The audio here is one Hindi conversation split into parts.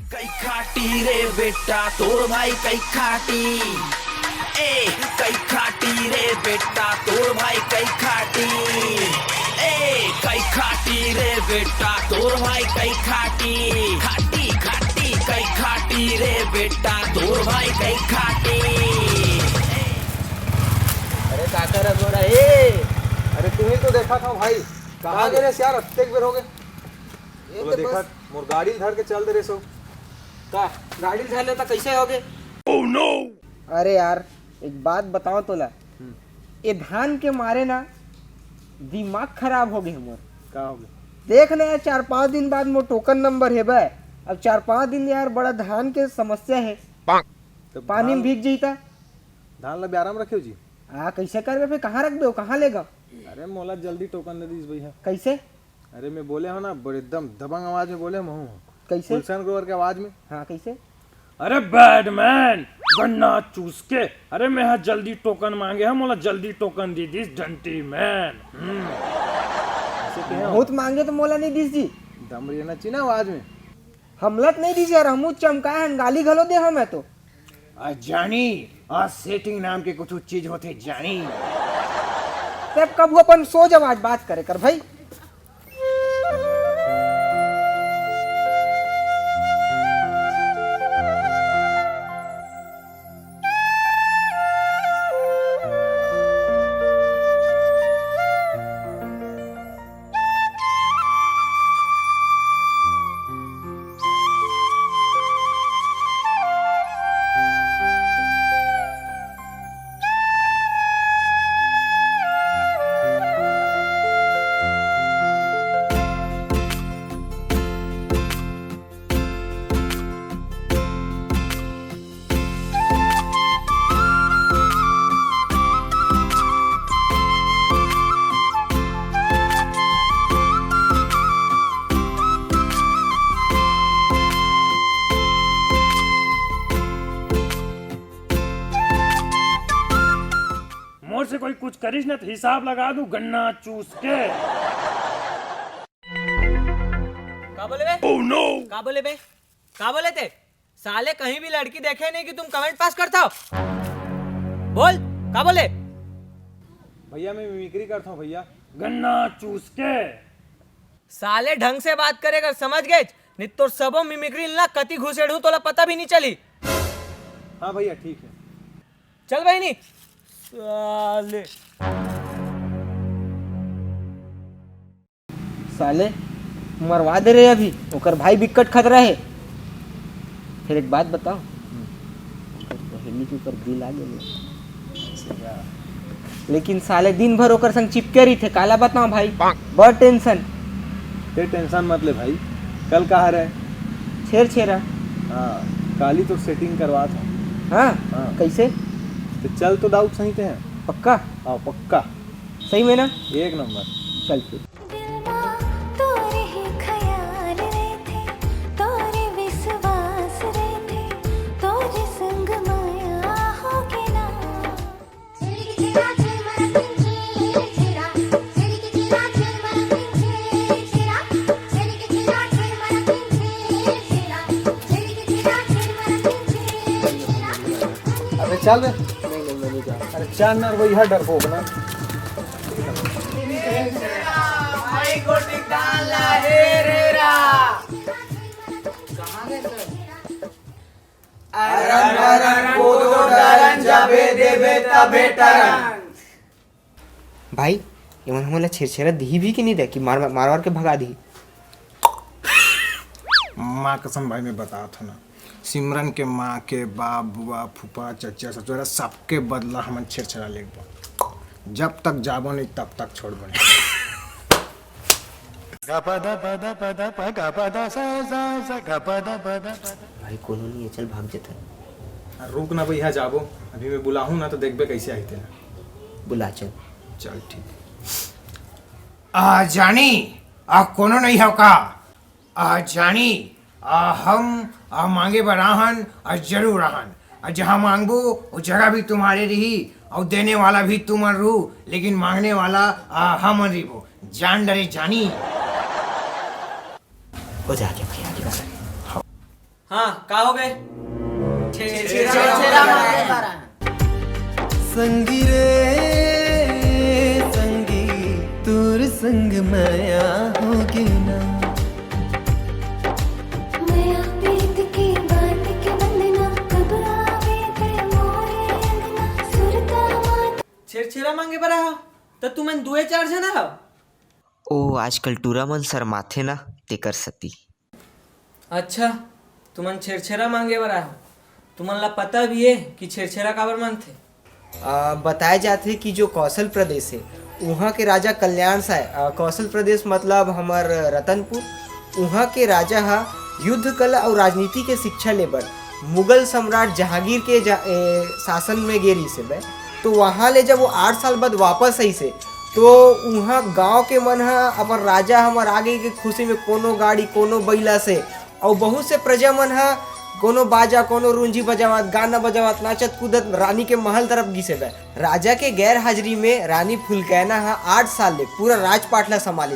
कई खाटी रे बेटा तोर भाई कई खाटी, ए कई खाटी रे बेटा तोर भाई कई खाटी, ए कई खाटी रे बेटा तोर भाई कई खाटी, खाटी खाटी कई खाटी रे बेटा तोर भाई कई खाटी। अरे काका रघुरा अरे तुम्ही तो देखा था भाई, कहाँ गए यार? हफ्ते बेर हो गए। तो देखा मोर गाड़ी धर के चल दे रे सो का गाड़ी धर लेता कैसे हो गए? Oh no! अरे यार एक बात बताओ तो ला, ये धान के मारे ना दिमाग खराब हो गए हमर। का हो गए? देख ना यार 4-5 दिन बाद मोर टोकन नंबर है बे। अब 4-5 दिन यार बड़ा धान के समस्या है, तो पानी में भीग जाता। धान ला ब्यारम रखे जी? हाँ कैसे कर फिर कहाँ रख दो, कहाँ लेगा? अरे मोला जल्दी टोकन दे दीस भैया। कैसे? अरे मैं बोले हो ना बड़े एकदम दबंग आवाज में बोले हूँ। कैसे? गुलशन ग्रोवर के आवाज में। हाँ कैसे? अरे बैडमैन गन्ना चूस के, अरे मैं यहाँ जल्दी टोकन मांगे हम, मोला जल्दी टोकन दी दिस डंटी मैन। बहुत मांगे तो मोला नहीं दीस जी। दम रहना चाहिए ना आवाज में। हमला नहीं दीस यार, हमू चमकाए हन, गाली घलो दे हम है तो। जानी आज सेटिंग नाम के कुछ चीज होते जानी। तब कब वो अपन सोच आवाज बात करे कर भाई। मोर से कोई कुछ करिस ना तो हिसाब लगा दूं गन्ना चूस के। का बोले बे? Oh no! का बोले बे? का बोले थे? साले कहीं भी लड़की देखे नहीं कि तुम कमेंट पास करता हो। बोल का बोले? भैया मैं मिमिक्री करता हूँ भैया। गन्ना चूस के। साले ढंग से बात करेगा, समझ गए? नहीं तो सबो मिमिक्री ना कति घुसेड़ू तोला पता भी नहीं चली। हाँ भैया ठीक है। चल भाई नहीं साले साले मरवा दे रहे अभी, ओकर भाई बिकट खतरा है। फिर एक बात बताओ, पहली के ऊपर दिल आ गए, लेकिन साले दिन भर ओकर संग चिपके रही थे। काला बताओ भाई, बहुत टेंशन। तेरे टेंशन मत ले भाई, कल कहाँ रहे? छेरा हाँ काली तो सेटिंग करवा था। हाँ, हाँ। कैसे? तो चल तो दाऊद सही थे हैं। पक्का? हाँ पक्का सही में ना? एक नंबर। चल फिर। तोरे ही ख्याल रहते, तोरे विश्वास रहते, तोरे संग माया हो के ना। अरे चल रे। अरे चल ना भैया, डरपोक ना। भाई ये हमला छेरा दी भी कि नहीं दे कि मार मार के भगा दी? माँ कसम भाई मैं बता था ना, सिमरन के माँ के बाप बुआ फूफा चचा ससुरा सबके बदला हमन छेड़छड़ा ले जब तक जाबो नहीं तब तक छोड़ बने। भाई कोनो नहीं है, चल भाग जाता। रुक ना भैया जाबो, अभी मैं बुलाहूँ ना तो देखबे कैसे आई थे ना। बुला चल। चल ठीक। जानी कोनो नहीं हो का जानी हम मांगे बराहन जरूर रहन, जहाँ मांगबो वो जगह भी तुम्हारे रही और देने वाला भी तुम रू, लेकिन मांगने वाला हम रहो। जान डरे जानी। हो जाके भाई आगे बता। हाँ का हो गए संगी रे संगी तोर संग माया होगी ना माया प्रीत की बात के बंधना कब आवे ते मोरे अंगना सुरता मात छेरछेरा मांगे बरा हो तो तुम्हें 2-4 जना हो ओ आजकल टूरामन सर माथे ना तेकर सती। अच्छा तुमन छेरछेरा मांगे बरा हो तुमन ला पता भी है कि छेरछेरा काबर मांगथे बताया जाते कि जो कौशल प्रदेश है वहाँ के राजा कल्याण साय कौशल प्रदेश मतलब हमार रतनपुर, वहाँ के राजा हा युद्ध कला और राजनीति के शिक्षा लेबर मुगल सम्राट जहांगीर के शासन में गेरी से बे, तो वहाँ ले जब वो 8 साल बाद वापस आई से तो वहाँ गांव के मन हा अपन राजा हमार आगे के खुशी में कोनो गाड़ी कोनो बैला से और बहुत से प्रजा मन हा कोनो बाजा कोनो रुंजी बजावत गाना बजावत नाचत कूदत रानी के महल तरफ घिसे बे। राजा के गैर हाजिरी में रानी फुलकैना हा 8 साल ले पूरा राजपाट ला संभाली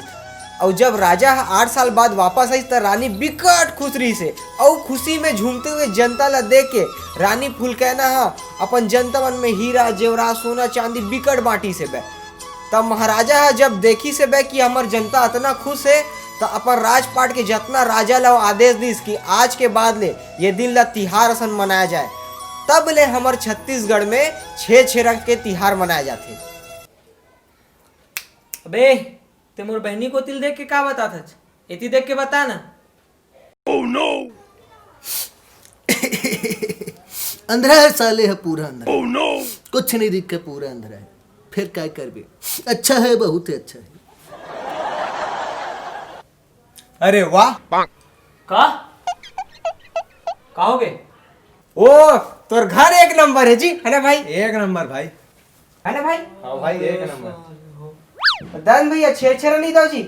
और जब राजा 8 साल बाद वापस आई तो रानी बिकट खुश रही से और खुशी में झूमते हुए जनता ला देख के रानी फुलकैना हा अपन जनता मन में हीरा जेवरात सोना चांदी बिकट बांटी से बे। तब महाराजा हा जब देखी से बे कि हमार जनता इतना खुश है तो अपन राजपाट के जितना राजा ला आदेश दीस कि आज के बाद ले ये दिन ला तिहार असन मनाया जाए। तब ले हमार छत्तीसगढ़ में छेरछेरा के तिहार मनाए जाते। अबे ते मोर बहनी को तिल देख के का बता था इति देख के बता ना। अंधेरा है साले है पूरा अंधेरा कुछ नहीं दिख के पूरा अंधेरा है फिर क्या कर भी अच्छा है बहुत ही अच्छा है। अरे वाह का कहोगे ओ तोर घर एक नंबर है जी है ना भाई? एक नंबर भाई। है ना भाई? हाँ भाई एक नंबर। दान भैया छेरछेरा नहीं दो जी।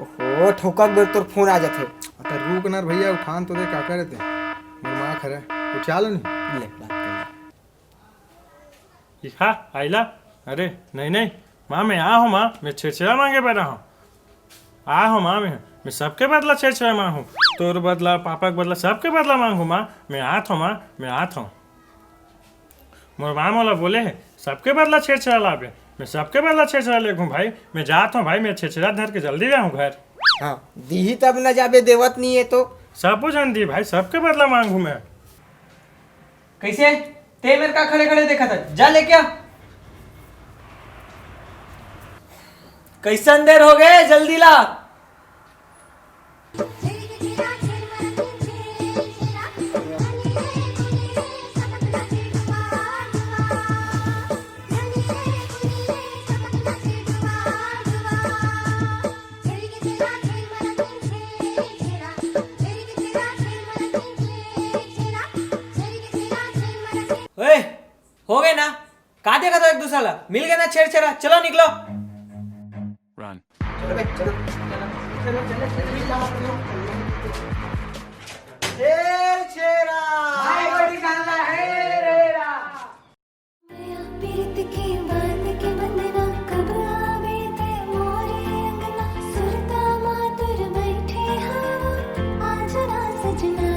ओहो ठोका बेर तोर फोन आ जाते। तो रुक ना भैया उठान तो दे क्या करे थे माँ खरे उठा लो नहीं ले बात कर हाँ आइला। अरे नहीं नहीं माँ मैं आ हूँ माँ मैं छेरछेरा मांगे बैठा हूँ आ हूँ माँ मैं सबके बदला छेरछेरा मांगू तोर बदला पापा के बदला सबके बदला मांगू माँ मैं आत हूँ माँ मैं आत हूँ। मोर माँ मोला बोले है सबके बदला छेरछेरा लावे मैं सबके बदला छेरछेरा लेखूँ भाई मैं जात हूँ भाई मैं छेरछेरा धर के जल्दी जाऊँ घर। हाँ दी तब न जाबे देवत नहीं है तो सब कुछ दी भाई सबके बदला मांगू मैं। कैसे ते मेरे का खड़े खड़े देखा था जा ले क्या कैसन देर हो गए जल्दी ला। ओए हो गए ना का देखा था एक दूसरा ला मिल गए ना छेरछेरा चलो निकलो। माया प्रीत की बात के बंधना कब आवे ते मोरे अंगना सुरता मातुर बैठे हवा आज ना सजना।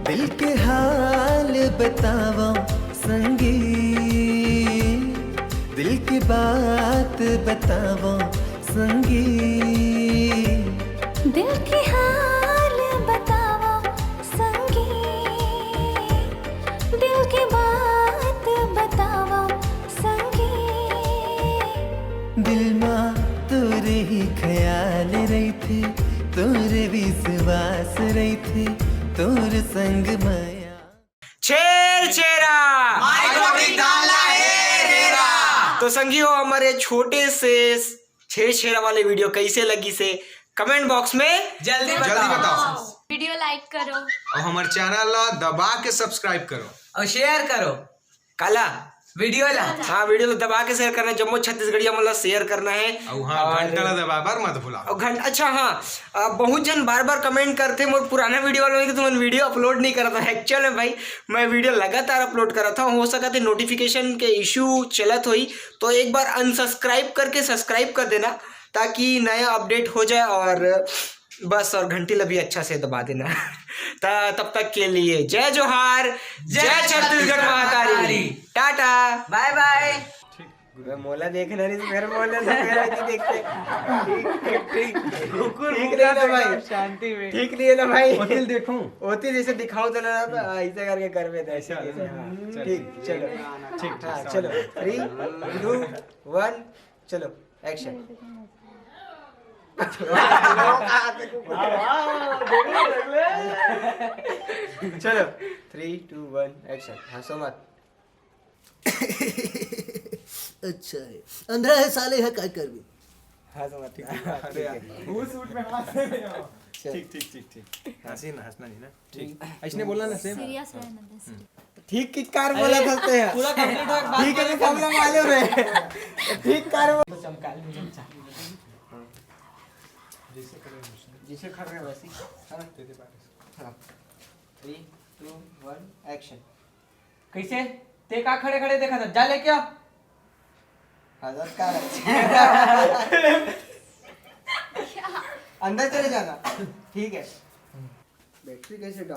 दिल के हाल बतावा संगी दिल की बात बतावा संगी दिल की हाल बतावा संगी दिल की बात बतावा संगी। दिल माँ तोरे ही ख्याल रही थे तोरे विश्वास रही थे तोर संग माया छेरछेरा तो संगियो हमारे छोटे से छेरछेरा वाले वीडियो कैसे लगी से कमेंट बॉक्स में जल्दी बताओ वीडियो लाइक करो और हमारे चैनल ला दबा के सब्सक्राइब करो और शेयर करो काला वीडियो ला हाँ वीडियो ला दबा के शेयर करना है जम्मू छत्तीसगढ़िया मतलब शेयर करना है घंटा ला दबा बार मत भूला और घंटा अच्छा हाँ बहुत जन बार बार कमेंट करते मोर पुराना वीडियो वालों में कि तुम वीडियो अपलोड नहीं करा था एक्चुअल में भाई मैं वीडियो लगातार अपलोड करा था हो सका थे नोटिफिकेशन के इशू चलत हुई तो एक बार अनसब्सक्राइब करके सब्सक्राइब कर देना ताकि नया अपडेट हो जाए और बस और घंटी ला भी अच्छा से दबा देना तब तक के लिए जय जोहार जय Chhattisgarh Mahakali tata bye bye मैं मोला देखना नहीं तो मेरे मोला से मेरा नहीं देखते ठीक नहीं ना भाई शांति में ठीक नहीं है ना भाई होतिल देखूं होती जैसे दिखाओ तो ना तो ऐसे करके कर में ऐसे ठीक चलो ठीक हाँ चलो 3 2 1 चलो एक्शन चलो 3 2 1 एक्शन हंसो मत अच्छा है अंधरा है साले है काय करबी हंसो मत ठीक है वो सूट में हाथ से ठीक ठीक ठीक ठीक हंसी ना हंसना नहीं ना ठीक ऐसने बोलना ना सेम सीरियस रहना ठीक किस कार बोला करते हैं पूरा कंप्लीट हो एक ठीक है तो सब लोग मालूम है ठीक कार जिसे कर रहे हैं वैसे है ना 3 2 1 एक्शन कैसे ते का खड़े खड़े देखा था जा लेके आ हजरत का अंदर चले जाना ठीक है बैटरी कैसे